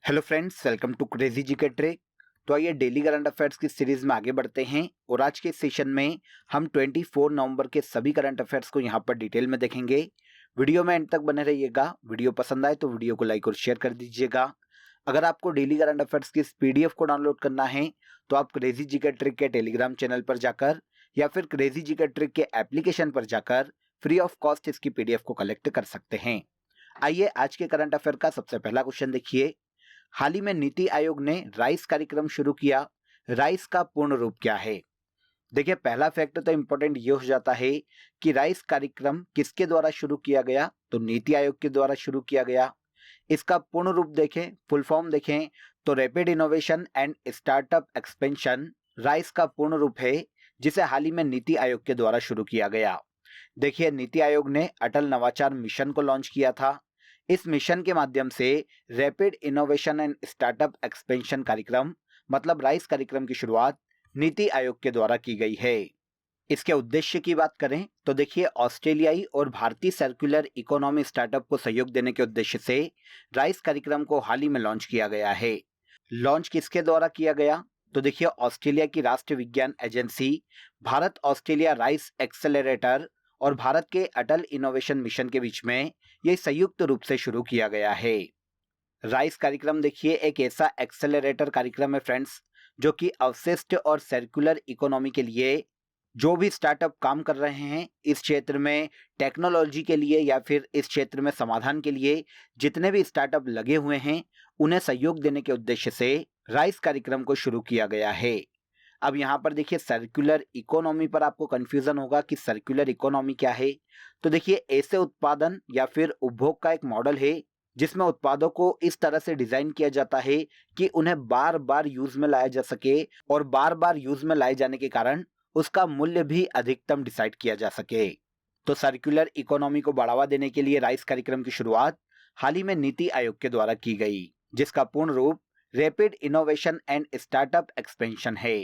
Hello friends, welcome to crazy GK trick. तो आइए daily current affairs की series में आगे बढ़ते हैं और आज के सेशन में हम 24 नवंबर के सभी करंट अफेयर्स को यहाँ पर डिटेल में देखेंगे। वीडियो में एंड तक बने रहिएगा। वीडियो पसंद आए तो वीडियो को लाइक और शेयर कर दीजिएगा। अगर आपको डेली करंट अफेयर्स की इस पीडीएफ को डाउनलोड करना है तो आप क्रेजी जीके ट्रिक के टेलीग्राम चैनल पर जाकर या फिर क्रेजी जीके ट्रिक के एप्लीकेशन पर जाकर फ्री ऑफ कॉस्ट इसकी पीडीएफ को कलेक्ट कर सकते हैं। आइए आज के करंट अफेयर का सबसे पहला क्वेश्चन देखिए। हाल ही में नीति आयोग ने राइस कार्यक्रम शुरू किया। राइस का पूर्ण रूप क्या है? देखिए, पहला फैक्ट तो इंपॉर्टेंट ये हो जाता है कि राइस कार्यक्रम किसके द्वारा शुरू किया गया, तो नीति आयोग के द्वारा शुरू किया गया। इसका पूर्ण रूप देखें, फुल फॉर्म देखें तो rapid innovation and startup expansion rice का पूर्ण रूप है, जिसे हाल ही में नीति आयोग के द्वारा शुरू किया गया। देखिए, नीति आयोग ने अटल नवाचार मिशन को लॉन्च किया था। इस मिशन के माध्यम से rapid innovation and startup expansion कार्यक्रम मतलब राइस कार्यक्रम की शुरुआत नीति आयोग के द्वारा की गई है। इसके उद्देश्य की बात करें तो देखिए, ऑस्ट्रेलियाई और भारतीय सर्कुलर इकोनॉमी स्टार्टअप को सहयोग देने के उद्देश्य से राइस कार्यक्रम को हाल ही में लॉन्च किया गया है। लॉन्च किसके द्वारा किया गया? तो देखिए, ऑस्ट्रेलिया की राष्ट्रीय विज्ञान agency, Bharat Australia rice accelerator और भारत के अटल इनोवेशन मिशन के बीच में यह संयुक्त रूप से शुरू किया गया है। राइस कार्यक्रम देखिए एक ऐसा एक्सेलरेटर कार्यक्रम है फ्रेंड्स, जो कि अवशिष्ट और सर्कुलर इकोनॉमी के लिए जो भी स्टार्टअप काम कर रहे हैं इस क्षेत्र में, टेक्नोलॉजी के लिए या फिर इस क्षेत्र में समाधान के लिए जितने भी स्टार्टअप लगे हुए हैं उन्हें सहयोग देने के उद्देश्य से राइस कार्यक्रम को शुरू किया गया है। अब यहाँ पर देखिए, सर्कुलर इकोनॉमी पर आपको कंफ्यूजन होगा कि सर्कुलर इकोनॉमी क्या है। तो देखिए, ऐसे उत्पादन या फिर उपभोग का एक मॉडल है जिसमें उत्पादों को इस तरह से डिजाइन किया जाता है कि उन्हें बार बार यूज में लाया जा सके और बार बार यूज में लाए जाने के कारण उसका मूल्य भी अधिकतम डिसाइड किया जा सके। तो सर्कुलर इकोनॉमी को बढ़ावा देने के लिए राइस कार्यक्रम की शुरुआत हाल ही में नीति आयोग के द्वारा की गई, जिसका पूर्ण रूप rapid innovation and startup expansion है।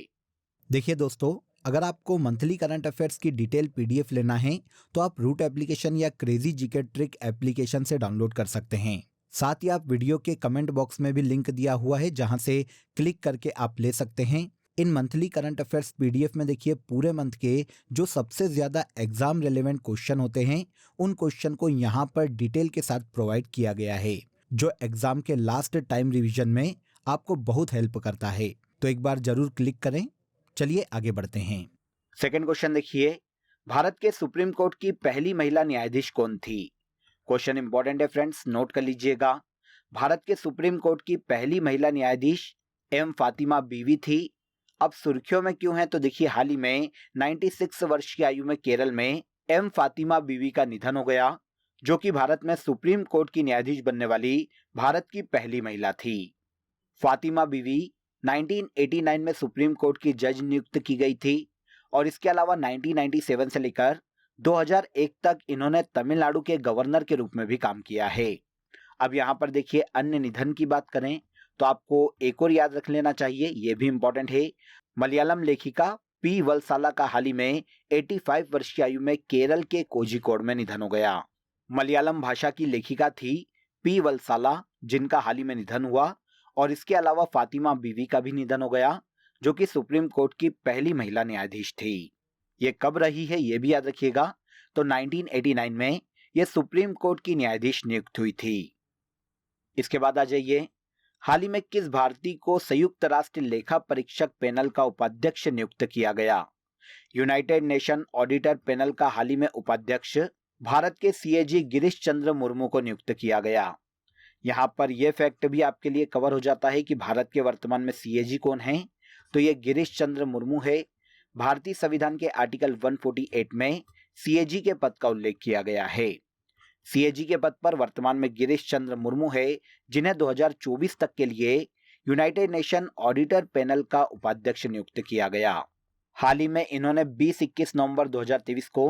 देखिए दोस्तों, अगर आपको मंथली करंट अफेयर्स की डिटेल पीडीएफ लेना है तो आप रूट एप्लीकेशन या क्रेजी जीके ट्रिक एप्लीकेशन से डाउनलोड कर सकते हैं। साथ ही आप वीडियो के कमेंट बॉक्स में भी लिंक दिया हुआ है, जहां से क्लिक करके आप ले सकते हैं। इन मंथली करंट अफेयर्स पीडीएफ में देखिए पूरे मंथ के जो सबसे ज्यादा एग्जाम रिलेवेंट क्वेश्चन होते हैं उन क्वेश्चन को यहाँ पर डिटेल के साथ प्रोवाइड किया गया है, जो एग्जाम के लास्ट टाइम रिविजन में आपको बहुत हेल्प करता है। तो एक बार जरूर क्लिक करें। चलिए आगे बढ़ते हैं। सेकंड क्वेश्चन देखिए, भारत के सुप्रीम कोर्ट की पहली महिला न्यायाधीश कौन थी? क्वेश्चन इंपॉर्टेंट है फ्रेंड्स, नोट कर लीजिएगा। भारत के सुप्रीम कोर्ट की पहली महिला न्यायाधीश एम फातिमा बीवी थी। अब सुर्खियों में क्यों है? तो देखिए, हाल ही में 96 वर्ष की आयु में केरल में एम फातिमा बीवी का निधन हो गया, जो कि भारत में सुप्रीम कोर्ट की न्यायाधीश बनने वाली भारत की पहली महिला थी। फातिमा बीवी 1989 में सुप्रीम कोर्ट की जज नियुक्त की गई थी और इसके अलावा 1997 से लेकर 2001 तक इन्होंने तमिलनाडु के गवर्नर के रूप में भी काम किया है। अब यहाँ पर देखिए, अन्य निधन की बात करें तो आपको एक और याद रख लेना चाहिए, ये भी इंपॉर्टेंट है। मलयालम लेखिका पी वलसाला का हाल ही में 85 वर्ष की आयु में केरल के कोझिकोड में निधन हो गया। मलयालम भाषा की लेखिका थी पी वलसाला, जिनका हाल ही में निधन हुआ, और इसके अलावा फातिमा बीवी का भी निधन हो गया, जो कि सुप्रीम कोर्ट की पहली महिला न्यायाधीश थी। ये कब रही है ये भी याद रखिएगा। तो 1989 में ये सुप्रीम कोर्ट की न्यायाधीश नियुक्त हुई थी। इसके बाद आ जाइए, हाल ही में किस भारतीय को संयुक्त राष्ट्र लेखा परीक्षक पैनल का उपाध्यक्ष नियुक्त किया गया? यूनाइटेड नेशन ऑडिटर पैनल का हाल ही में उपाध्यक्ष भारत के सीएजी गिरीश चंद्र मुर्मू को नियुक्त किया गया। यहाँ पर यह फैक्ट भी आपके लिए कवर हो जाता है कि भारत के वर्तमान में सीएजी कौन है। तो ये गिरीश चंद्र मुर्मू है। भारतीय संविधान के आर्टिकल 148 में सीएजी के पद का उल्लेख किया गया है। सीएजी के पद पर वर्तमान में गिरीश चंद्र मुर्मू है, जिन्हें 2024 तक के लिए यूनाइटेड नेशन ऑडिटर पैनल का उपाध्यक्ष नियुक्त किया गया। हाल ही में इन्होंने 20-21 नवंबर 2023 को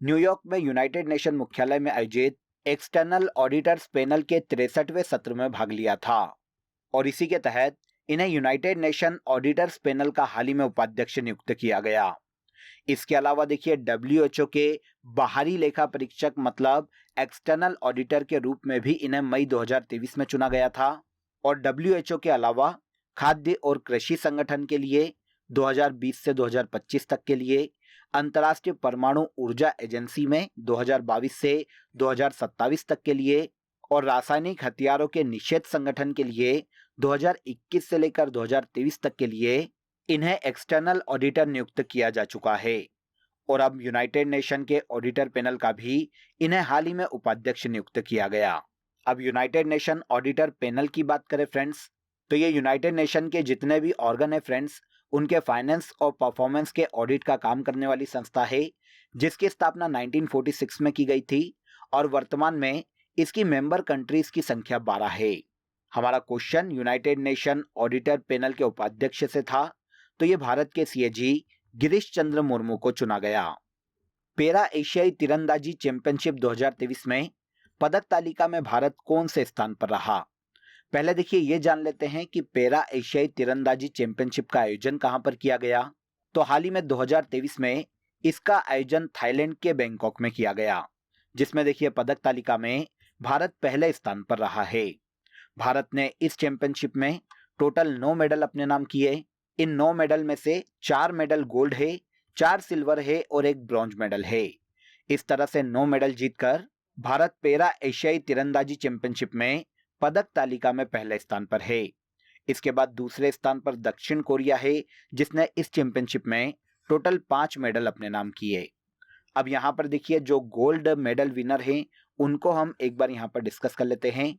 न्यूयॉर्क में यूनाइटेड नेशन मुख्यालय में आयोजित एक्सटर्नल ऑडिटर्स पैनल के 63वें सत्र में भाग लिया था और इसी के तहत इन्हें यूनाइटेड नेशन ऑडिटर्स पैनल का हाल ही में उपाध्यक्ष नियुक्त किया गया। इसके अलावा देखिए, डब्ल्यूएचओ के बाहरी लेखा परीक्षक मतलब एक्सटर्नल ऑडिटर के रूप में भी इन्हें मई 2023 में चुना गया था और WHO के अलावा खाद्य और कृषि संगठन के लिए 2020 से 2025 तक के लिए, अंतर्राष्ट्रीय परमाणु ऊर्जा एजेंसी में 2022 से 2027 तक के लिए और रासायनिक हथियारों के निषेध संगठन के लिए 2021 से लेकर 2023 तक के लिए इन्हें एक्सटर्नल ऑडिटर नियुक्त किया जा चुका है। और अब यूनाइटेड नेशन के ऑडिटर पैनल का भी इन्हें हाल ही में उपाध्यक्ष नियुक्त किया गया। अब यूनाइटेड नेशन ऑडिटर पैनल की बात करें फ्रेंड्स, तो ये यूनाइटेड नेशन के जितने भी ऑर्गन है फ्रेंड्स, उनके फाइनेंस और परफॉर्मेंस के ऑडिट का काम करने वाली संस्था है, जिसकी स्थापना 1946 में की गई थी और वर्तमान में इसकी मेंबर कंट्रीज की संख्या 12 है। हमारा question United nation auditor panel के उपाध्यक्ष से था, तो ये भारत के सीएजी गिरीश चंद्र मुर्मू को चुना गया। पैरा एशियाई तीरंदाजी चैंपियनशिप 2023 में पदक तालिका में भारत कौन से स्थान पर रहा? पहले देखिए ये जान लेते हैं कि पैरा एशियाई तीरंदाजी चैंपियनशिप का आयोजन कहां पर किया गया। तो हाल ही में 2023 में इसका आयोजन थाईलैंड के बैंकॉक में किया गया, जिसमें देखिए पदक तालिका में भारत पहले स्थान पर रहा है। भारत ने इस चैंपियनशिप में टोटल 9 मेडल अपने नाम किए। इन 9 मेडल में से 4 मेडल गोल्ड है, 4 सिल्वर है और 1 ब्रॉन्ज मेडल है। इस तरह से 9 मेडल जीतकर भारत पैरा एशियाई तीरंदाजी चैंपियनशिप में पदक तालिका में पहले स्थान पर है। इसके बाद दूसरे स्थान पर दक्षिण कोरिया है, जिसने इस चैंपियनशिप में टोटल 5 मेडल अपने नाम किए। अब यहाँ पर देखिए जो गोल्ड मेडल विनर हैं उनको हम एक बार यहाँ पर डिस्कस कर लेते हैं।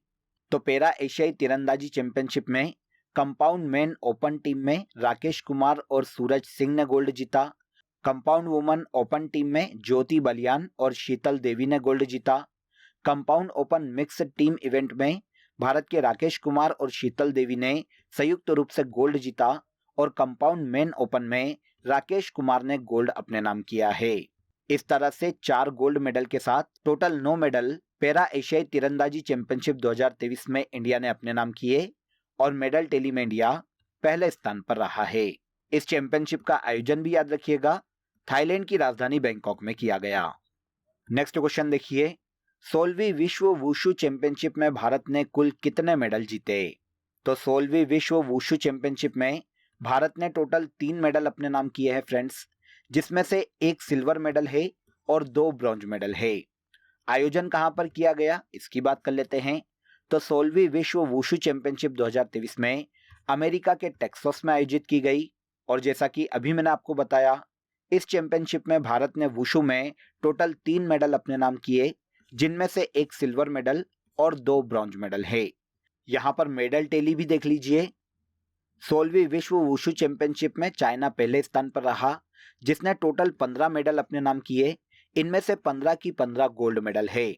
तो पैरा एशियाई तीरंदाजी चैंपियनशिप में कंपाउंड मेन ओपन टीम में राकेश कुमार और सूरज सिंह ने गोल्ड जीता। कंपाउंड वुमन ओपन टीम में ज्योति बलियान और शीतल देवी ने गोल्ड जीता। Compound open mix team event में भारत के राकेश कुमार और शीतल देवी ने संयुक्त रूप से गोल्ड जीता और कंपाउंड मेन ओपन में राकेश कुमार ने गोल्ड अपने नाम किया है। इस तरह से 4 गोल्ड मेडल के साथ टोटल 9 मेडल पैरा एशियाई तीरंदाजी चैंपियनशिप 2023 में इंडिया ने अपने नाम किए और मेडल टेली में इंडिया पहले स्थान पर रहा है। इस चैंपियनशिप का आयोजन भी याद रखिएगा, थाईलैंड की राजधानी बैंकॉक में किया गया। नेक्स्ट क्वेश्चन देखिए, 16वीं विश्व वुशु चैंपियनशिप में भारत ने कुल कितने मेडल जीते? तो 16वीं विश्व वुशु चैंपियनशिप में भारत ने टोटल 3 मेडल अपने नाम किए हैं फ्रेंड्स, जिसमें से 1 सिल्वर मेडल है और 2 ब्रॉन्ज मेडल है। आयोजन कहां पर किया गया इसकी बात कर लेते हैं। तो 16वीं विश्व वुशु चैंपियनशिप 2023 में अमेरिका के टेक्सास में आयोजित की गई और जैसा कि अभी मैंने आपको बताया, इस चैंपियनशिप में भारत ने वुशु में टोटल 3 मेडल अपने नाम किए, जिनमें से 1 सिल्वर मेडल और 2 ब्रॉन्ज मेडल है। यहाँ पर मेडल टेली भी देख लीजिए। 16वीं विश्व वुशु चैंपियनशिप में चाइना पहले स्थान पर रहा, जिसने टोटल 15 मेडल अपने नाम किए। इनमें से 15 की 15 गोल्ड मेडल है।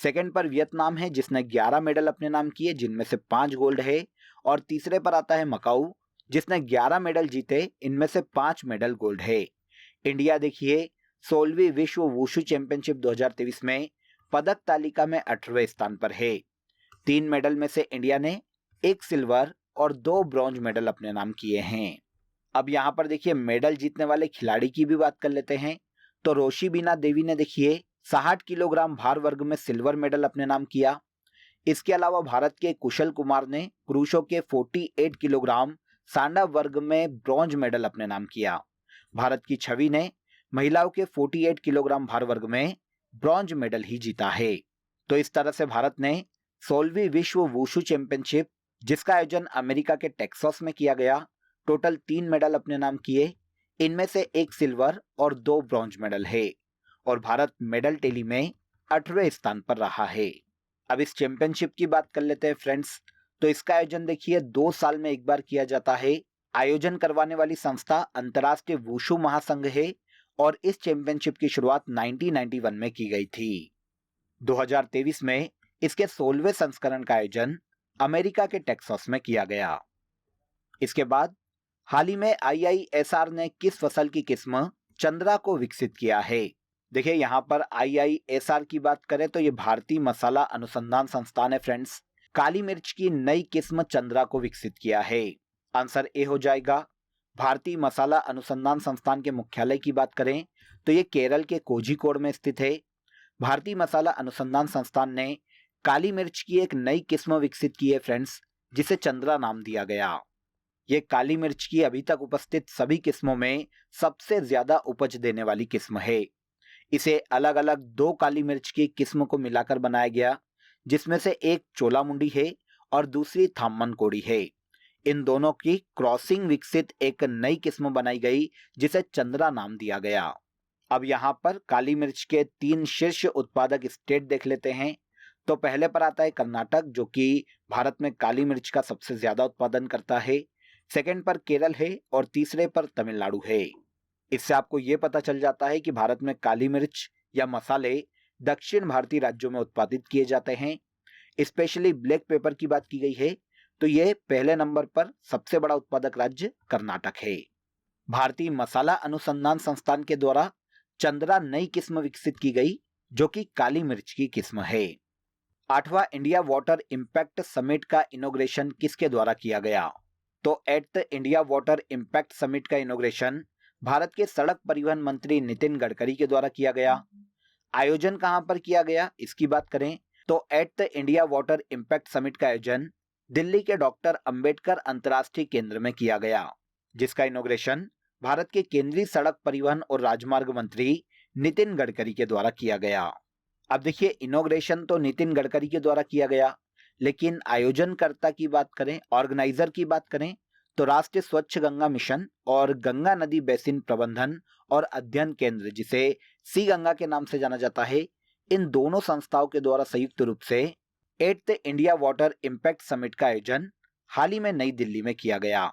सेकंड पर वियतनाम है, जिसने 11 मेडल अपने नाम किए, जिनमें से 5 गोल्ड है। और तीसरे पर आता है मकाऊ, जिसने 11 मेडल जीते, इनमें से 5 मेडल गोल्ड है। इंडिया देखिए 16वीं विश्व वुशु चैंपियनशिप 2023 में पदक तालिका में 18वें स्थान पर है। 3 मेडल में से इंडिया ने 1 सिल्वर और 2 ब्रॉन्ज मेडल अपने नाम किए हैं। अब यहाँ पर देखिए मेडल जीतने वाले खिलाड़ी की भी बात कर लेते हैं। तो रोशिबिना देवी ने देखिए 60 किलोग्राम भार वर्ग में सिल्वर मेडल अपने नाम किया। इसके अलावा भारत के कुशल कुमार ने पुरुषों के 48 किलोग्राम सांडा वर्ग में ब्रॉन्ज मेडल अपने नाम किया। भारत की छवि ने महिलाओं के 48 किलोग्राम भार वर्ग में ब्रॉन्ज मेडल ही जीता है। तो इस तरह से भारत ने 16वीं विश्व वुशु चैंपियनशिप, जिसका आयोजन अमेरिका के टेक्सास में किया गया, टोटल 3 मेडल अपने नाम किए। इनमें से 1 सिल्वर और 2 ब्रॉन्ज मेडल है और भारत मेडल टेली में 8वें स्थान पर रहा है। अब इस चैंपियनशिप की बात कर लेते हैं फ्रेंड्स। तो इसका आयोजन देखिए 2 साल में एक बार किया जाता है। आयोजन करवाने वाली संस्था अंतर्राष्ट्रीय वुशु महासंघ है और इस चैंपियनशिप की शुरुआत 1991 में की गई थी। 2023 में इसके 16वें संस्करण का आयोजन अमेरिका के टेक्सास में किया गया। इसके बाद हाल ही में IISR ने किस फसल की किस्म चंद्रा को विकसित किया है? देखिए यहाँ पर IISR की बात करें तो ये भारतीय मसाला अनुसंधान संस्थान है फ्रेंड्स। काली मिर्च की नई किस्म चंद्रा को विकसित किया है। आंसर ए हो जाएगा। भारतीय मसाला अनुसंधान संस्थान के मुख्यालय की बात करें तो ये केरल के कोझिकोड में स्थित है। भारतीय मसाला अनुसंधान संस्थान ने काली मिर्च की एक नई किस्म विकसित की है फ्रेंड्स, जिसे चंद्रा नाम दिया गया। ये काली मिर्च की अभी तक उपस्थित सभी किस्मों में सबसे ज्यादा उपज देने वाली किस्म है। इसे अलग अलग दो काली मिर्च की किस्म को मिलाकर बनाया गया, जिसमें से एक चोलामुंडी है और दूसरी थामन कोड़ी है। इन दोनों की क्रॉसिंग विकसित एक नई किस्म बनाई गई, जिसे चंद्रा नाम दिया गया। अब यहाँ पर काली मिर्च के 3 शीर्ष उत्पादक स्टेट देख लेते हैं। तो पहले पर आता है कर्नाटक, जो कि भारत में काली मिर्च का सबसे ज्यादा उत्पादन करता है। सेकंड पर केरल है और तीसरे पर तमिलनाडु है। इससे आपको ये पता चल जाता है कि भारत में काली मिर्च या मसाले दक्षिण भारतीय राज्यों में उत्पादित किए जाते हैं। स्पेशली ब्लैक पेपर की बात की गई है तो यह पहले नंबर पर सबसे बड़ा उत्पादक राज्य कर्नाटक है। भारतीय मसाला अनुसंधान संस्थान के द्वारा चंद्रा नई किस्म विकसित की गई, जो कि काली मिर्च की किस्म है। 8वां इंडिया वाटर इम्पैक्ट समिट का इनॉग्रेशन किसके द्वारा किया गया? तो 8th India water impact summit का इनॉग्रेशन भारत के सड़क परिवहन मंत्री नितिन गडकरी के द्वारा किया गया। आयोजन कहां पर किया गया, इसकी बात करें तो 8th India water impact summit का आयोजन दिल्ली के डॉक्टर अंबेडकर अंतर्राष्ट्रीय केंद्र में किया गया, जिसका इनॉग्रेशन भारत के केंद्रीय सड़क परिवहन और राजमार्ग मंत्री नितिन गडकरी के द्वारा किया गया। अब देखिए, इनॉग्रेशन तो नितिन गडकरी के द्वारा किया गया, लेकिन आयोजनकर्ता की बात करें, ऑर्गेनाइजर की बात करें तो राष्ट्रीय स्वच्छ गंगा मिशन और गंगा नदी बेसिन प्रबंधन और अध्ययन केंद्र, जिसे सी गंगा के नाम से जाना जाता है, इन दोनों संस्थाओं के द्वारा संयुक्त रूप से 8th India water impact summit का आयोजन हाल ही में नई दिल्ली में किया गया।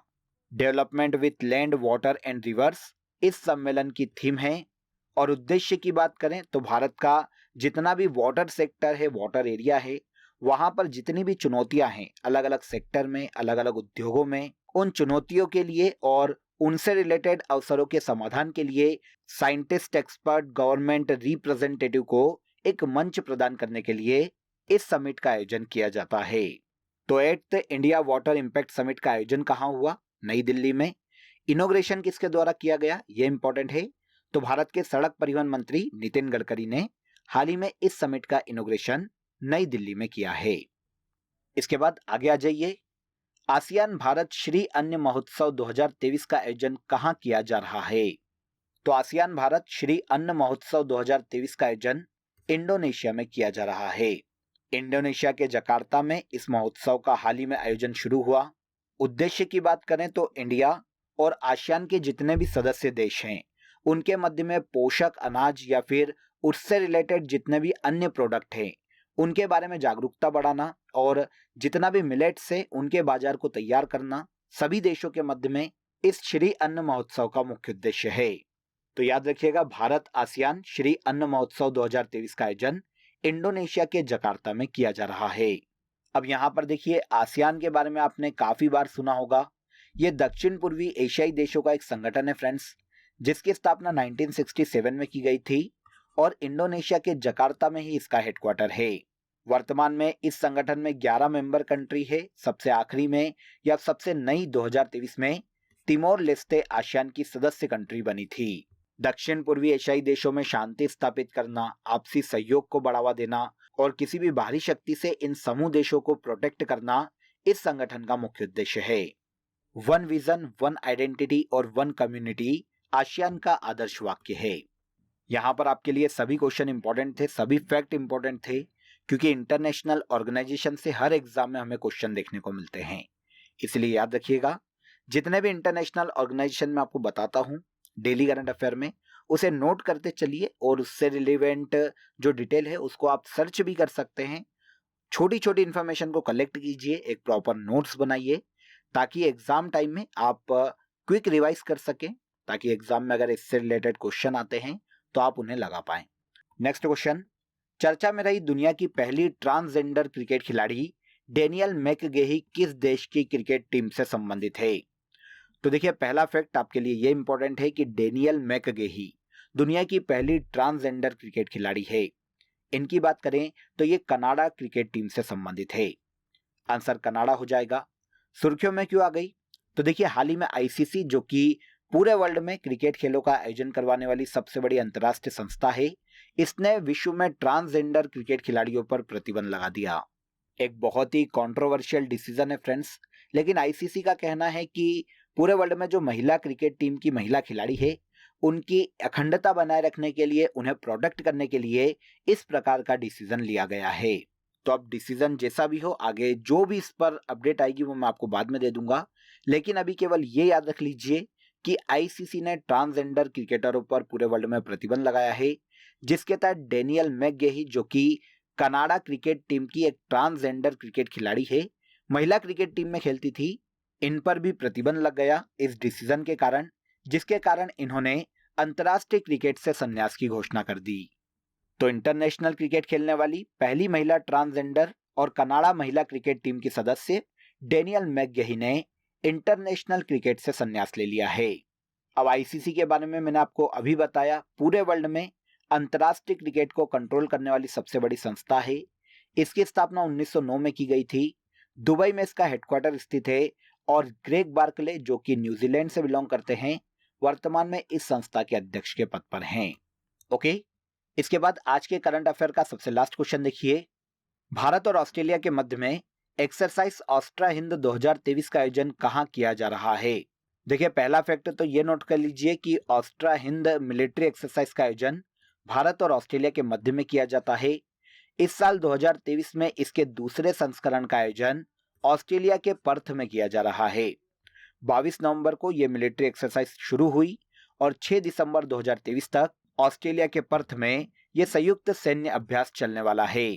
Development with land, water and reverse इस सम्मेलन की थीम है। और उद्देश्य की बात करें तो भारत का जितना भी वाटर सेक्टर है, वाटर एरिया है, वहां पर जितनी भी चुनौतियां हैं अलग अलग सेक्टर में, अलग अलग उद्योगों में, उन चुनौतियों के लिए और उनसे रिलेटेड अवसरों के समाधान के लिए साइंटिस्ट, एक्सपर्ट, गवर्नमेंट रिप्रेजेंटेटिव को एक मंच प्रदान करने के लिए इस समिट का आयोजन किया जाता है। तो 8th India water impact summit का आयोजन कहां हुआ? नई दिल्ली में। इनॉग्रेशन किसके द्वारा किया गया, यह इंपॉर्टेंट है। तो भारत के सड़क परिवहन मंत्री नितिन गडकरी ने हाल ही में इस समिट का इनॉग्रेशन नई दिल्ली में किया है। इसके बाद आगे आ जाइए। आसियान भारत श्री अन्न महोत्सव 2023 का आयोजन कहां किया जा रहा है? तो आसियान भारत श्री अन्न महोत्सव 2023 का आयोजन इंडोनेशिया में किया जा रहा है। इंडोनेशिया के जकार्ता में इस महोत्सव का हाल ही में आयोजन शुरू हुआ। उद्देश्य की बात करें तो इंडिया और आसियान के जितने भी सदस्य देश हैं, उनके मध्य में पोषक अनाज या फिर उससे रिलेटेड जितने भी अन्य प्रोडक्ट हैं, उनके बारे में जागरूकता बढ़ाना और जितना भी मिलेट्स है उनके बाजार को तैयार करना सभी देशों के मध्य में इस श्री अन्न महोत्सव का मुख्य उद्देश्य है। तो याद रखिएगा, भारत आसियान श्री अन्न महोत्सव 2023 का आयोजन इंडोनेशिया के जकार्ता में किया जा रहा है। अब यहाँ पर देखिए, आसियान के बारे में आपने काफी बार सुना होगा। ये दक्षिण पूर्वी एशियाई देशों का एक संगठन है फ्रेंड्स, जिसकी स्थापना 1967 में की गई थी और इंडोनेशिया के जकार्ता में ही इसका हेडक्वार्टर है। वर्तमान में इस संगठन में 11 मेंबर कंट्री है। सबसे आखिरी में या सबसे नई 2023 में तिमोर लेस्ते आसियान की सदस्य कंट्री बनी थी। दक्षिण पूर्वी एशियाई देशों में शांति स्थापित करना, आपसी सहयोग को बढ़ावा देना और किसी भी बाहरी शक्ति से इन समूह देशों को प्रोटेक्ट करना इस संगठन का मुख्य उद्देश्य है। वन विजन, वन आइडेंटिटी और वन कम्युनिटी आसियान का आदर्श वाक्य है। यहाँ पर आपके लिए सभी क्वेश्चन इंपॉर्टेंट थे, सभी फैक्ट इंपॉर्टेंट थे, क्योंकि इंटरनेशनल ऑर्गेनाइजेशन से हर एग्जाम में हमें क्वेश्चन देखने को मिलते हैं। इसलिए याद रखिएगा, जितने भी इंटरनेशनल ऑर्गेनाइजेशन में आपको बताता हूँ डेली करंट अफेयर में, उसे नोट करते चलिए और उससे रिलेवेंट जो डिटेल है उसको आप सर्च भी कर सकते हैं। छोटी छोटी इन्फॉर्मेशन को कलेक्ट कीजिए, एक प्रॉपर नोट्स बनाइए, ताकि एग्जाम टाइम में आप क्विक रिवाइज कर सकें, ताकि एग्जाम में अगर इससे रिलेटेड क्वेश्चन आते हैं तो आप उन्हें लगा पाएं। नेक्स्ट क्वेश्चन, चर्चा में रही दुनिया की पहली ट्रांसजेंडर क्रिकेट खिलाड़ी डेनियल मैकगेही किस देश की क्रिकेट टीम से संबंधित है? तो देखिए, पहला फैक्ट आपके लिए ये इंपॉर्टेंट है कि डेनियल मैकगेही दुनिया की पहली ट्रांसजेंडर क्रिकेट खिलाड़ी है। इनकी बात करें तो ये कनाडा क्रिकेट टीम से संबंधित है। आंसर कनाडा हो जाएगा। सुर्खियों में क्यों आ गई? तो देखिए, हाल ही में आईसीसी, जो कि पूरे वर्ल्ड में क्रिकेट खेलों का आयोजन करवाने वाली सबसे बड़ी अंतर्राष्ट्रीय संस्था है, इसने विश्व में ट्रांसजेंडर क्रिकेट खिलाड़ियों पर प्रतिबंध लगा दिया। एक बहुत ही कंट्रोवर्शियल डिसीजन है फ्रेंड्स, लेकिन आईसीसी का कहना है कि पूरे वर्ल्ड में जो महिला क्रिकेट टीम की महिला खिलाड़ी है, उनकी अखंडता बनाए रखने के लिए, उन्हें प्रोटेक्ट करने के लिए इस प्रकार का डिसीजन लिया गया है। तो अब डिसीजन जैसा भी हो, आगे जो भी इस पर अपडेट आएगी वो मैं आपको बाद में दे दूंगा, लेकिन अभी केवल ये याद रख लीजिए कि आईसीसी ने ट्रांसजेंडर क्रिकेटरों पर पूरे वर्ल्ड में प्रतिबंध लगाया है, जिसके तहत डेनियल मैकगेही, जो कि कनाडा क्रिकेट टीम की एक ट्रांसजेंडर क्रिकेट खिलाड़ी है, महिला क्रिकेट टीम में खेलती थी, इन पर भी प्रतिबंध लग गया इस डिसीजन के कारण, जिसके कारण इन्होंने अंतर्राष्ट्रीय क्रिकेट से संन्यास की घोषणा कर दी। तो इंटरनेशनल क्रिकेट खेलने वाली पहली महिला ट्रांसजेंडर और कनाडा महिला क्रिकेट टीम की सदस्य डेनियल मैकगेही ने इंटरनेशनल क्रिकेट से संन्यास ले लिया है। अब आईसीसी के बारे में मैंने आपको अभी बताया, पूरे वर्ल्ड में अंतर्राष्ट्रीय क्रिकेट को कंट्रोल करने वाली सबसे बड़ी संस्था है। इसकी स्थापना 1909 में की गई थी। दुबई में इसका हेडक्वार्टर स्थित है और ग्रेग बार्कले, जो कि न्यूजीलैंड से बिलोंग करते हैं, वर्तमान में इस संस्था के अध्यक्ष के पद पर हैं। ओके, इसके बाद आज के करंट अफेयर का सबसे लास्ट क्वेश्चन देखिए। भारत और ऑस्ट्रेलिया के मध्य में एक्सरसाइज ऑस्ट्रा हिंद 2023 का आयोजन कहां किया जा रहा है? देखिए, पहला फैक्ट तो ये नोट कर लीजिए कि ऑस्ट्रा हिंद मिलिट्री एक्सरसाइज का आयोजन भारत और ऑस्ट्रेलिया के मध्य में किया जाता है। इस साल 2023 में इसके दूसरे संस्करण का आयोजन ऑस्ट्रेलिया के पर्थ में किया जा रहा है। 22 नवंबर को यह मिलिट्री एक्सरसाइज शुरू हुई और 6 दिसंबर 2023 तक ऑस्ट्रेलिया के पर्थ में यह संयुक्त सैन्य अभ्यास चलने वाला है।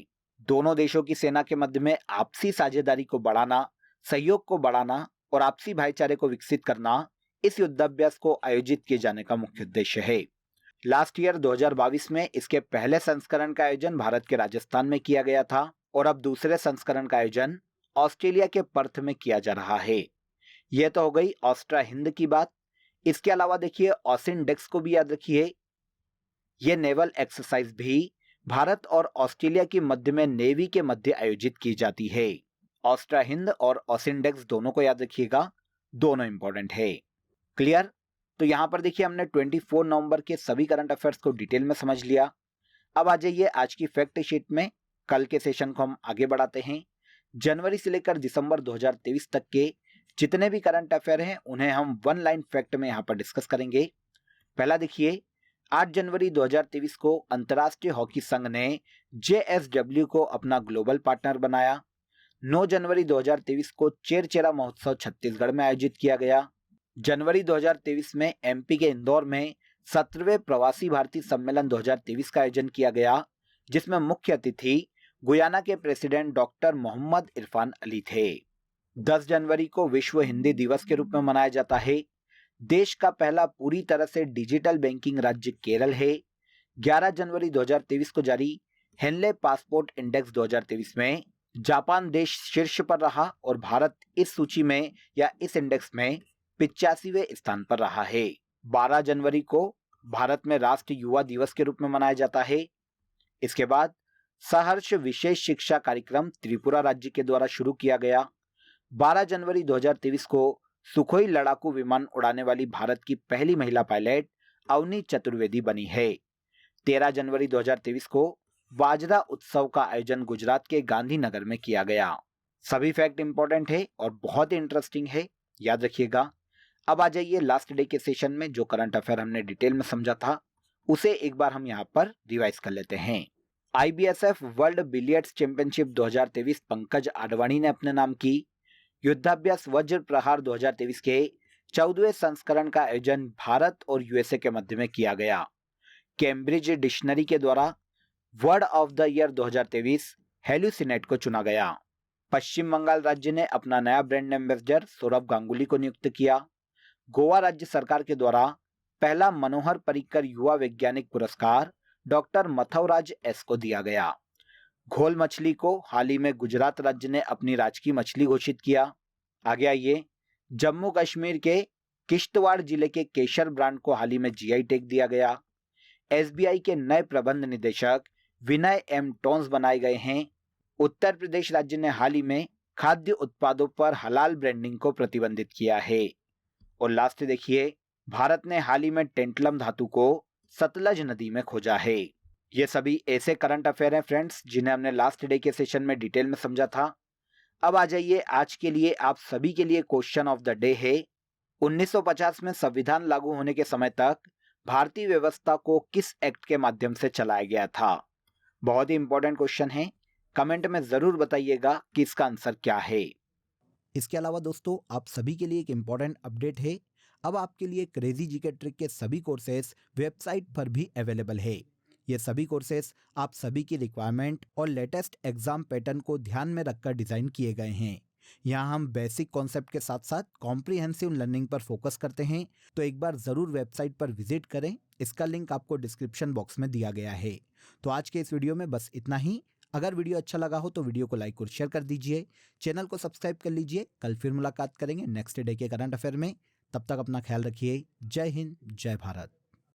दोनों देशों की सेना के मध्य में आपसी साझेदारी को बढ़ाना, सहयोग को बढ़ाना और आपसी भाईचारे को विकसित करना इस युद्धाभ्यास को आयोजित किए जाने का मुख्य उद्देश्य है। लास्ट ईयर 2022 में इसके पहले संस्करण का आयोजन भारत के राजस्थान में किया गया था और अब दूसरे संस्करण का आयोजन ऑस्ट्रेलिया के पर्थ में किया जा रहा है। यह तो हो गई ऑस्ट्रा हिंद की बात। इसके अलावा देखिए, ऑसिनडेक्स को भी याद रखिए। यह नेवल एक्सरसाइज भी भारत और ऑस्ट्रेलिया के मध्य में नेवी के मध्य आयोजित की जाती है। ऑस्ट्रा हिंद और ऑसिनडेक्स दोनों को याद रखिएगा, दोनों इंपॉर्टेंट है। क्लियर? तो यहां पर देखिए, हमने 24 नवंबर के सभी करंट अफेयर्स को डिटेल में समझ लिया। अब आ जाइए आज की फैक्ट शीट में। कल के सेशन को हम आगे बढ़ाते हैं। जनवरी से लेकर दिसंबर 2023 तक के जितने भी करंट अफेयर हैं, उन्हें हम वन लाइन फैक्ट में यहां पर डिस्कस करेंगे। पहला देखिए, 8 जनवरी 2023 को अंतर्राष्ट्रीय हॉकी संघ ने JSW को अपना ग्लोबल पार्टनर बनाया। 9 जनवरी 2023 को चेरचेरा महोत्सव छत्तीसगढ़ में आयोजित किया गया। जनवरी 2023 में MP के इंदौर में 17वें प्रवासी भारतीय सम्मेलन 2023 का आयोजन किया गया, जिसमें मुख्य अतिथि गुयाना के प्रेसिडेंट डॉक्टर मोहम्मद इरफान अली थे। 10 जनवरी को विश्व हिंदी दिवस के रूप में मनाया जाता है। देश का पहला पूरी तरह से डिजिटल बैंकिंग राज्य केरल है। 11 जनवरी 2023 को जारी हेनले पासपोर्ट इंडेक्स 2023 में जापान देश शीर्ष पर रहा और भारत इस सूची में या इस इंडेक्स में 85वें स्थान पर रहा है। 12 जनवरी को भारत में राष्ट्रीय युवा दिवस के रूप में मनाया जाता है। इसके बाद सहर्ष विशेष शिक्षा कार्यक्रम त्रिपुरा राज्य के द्वारा शुरू किया गया। 12 जनवरी 2023 को सुखोई लड़ाकू विमान उड़ाने वाली भारत की पहली महिला पायलट अवनी चतुर्वेदी बनी है। 13 जनवरी 2023 को बाजरा उत्सव का आयोजन गुजरात के गांधीनगर में किया गया। सभी फैक्ट इंपॉर्टेंट है और बहुत ही इंटरेस्टिंग है, याद रखिएगा। अब आ जाइए लास्ट डे के सेशन में जो करंट अफेयर हमने डिटेल में समझा था, उसे एक बार हम यहाँ पर रिवाइज कर लेते हैं। IBSF world billiards championship 2023 Pankaj Advani ने अपने नाम की। युद्धाभ्यास वज्र प्रहार 2023 के 14वें संस्करण का आयोजन भारत और USA के मध्य में किया गया। कैम्ब्रिज डिक्शनरी के द्वारा word of the year 2023 hallucinate को चुना गया। पश्चिम बंगाल राज्य ने अपना नया ब्रांड एम्बेसडर सौरभ गांगुली को नियुक्त किया। गोवा राज्य सरकार के द्वारा पहला मनोहर पर्रिकर युवा वैज्ञानिक पुरस्कार डॉक्टर मथवराज S को दिया गया। घोल मछली को हाल ही में गुजरात राज्य ने अपनी राजकीय मछली घोषित किया। आगे आइए, जम्मू कश्मीर के किश्तवाड़ जिले के केशर ब्रांड को हाल ही में GI टैग दिया गया। SBI के नए प्रबंध निदेशक विनय M टोन्स बनाए गए हैं। उत्तर प्रदेश राज्य ने हाल ही में खाद्य उत्पादों पर हलाल ब्रांडिंग को प्रतिबंधित किया है। और लास्ट देखिए, भारत ने हाल ही में टेंटलम धातु को सतलज नदी में खोजा है। ये सभी ऐसे करंट अफेयर हैं फ्रेंड्स जिन्हें हमने लास्ट डे के सेशन में डिटेल में समझा था। अब आ जाइए आज के लिए आप सभी के लिए क्वेश्चन ऑफ द डे है 1950 में संविधान लागू होने के समय तक भारतीय व्यवस्था को किस एक्ट के माध्यम से चलाया गया था। बहुत ही इंपॉर्टेंट क्वेश्चन है, कमेंट में जरूर बताइएगा कि इसका आंसर क्या है। इसके अलावा दोस्तों आप सभी के लिए एक इम्पॉर्टेंट अपडेट है, अब आपके लिए क्रेजी जीके ट्रिक के सभी कोर्सेज वेबसाइट पर भी अवेलेबल है। ये सभी कोर्सेज आप सभी की रिक्वायरमेंट और लेटेस्ट एग्जाम पैटर्न को ध्यान में रखकर डिजाइन किए गए हैं। यहाँ हम बेसिक कॉन्सेप्ट के साथ साथ कॉम्प्रिहेंसिव लर्निंग पर फोकस करते हैं, तो एक बार जरूर वेबसाइट पर विजिट करें। इसका लिंक आपको डिस्क्रिप्शन बॉक्स में दिया गया है। तो आज के इस वीडियो में बस इतना ही। अगर वीडियो अच्छा लगा हो तो वीडियो को लाइक और शेयर कर दीजिए, चैनल को सब्सक्राइब कर लीजिए। कल फिर मुलाकात करेंगे नेक्स्ट डे के करंट अफेयर में। तब तक अपना ख्याल रखिए। जय हिंद, जय भारत।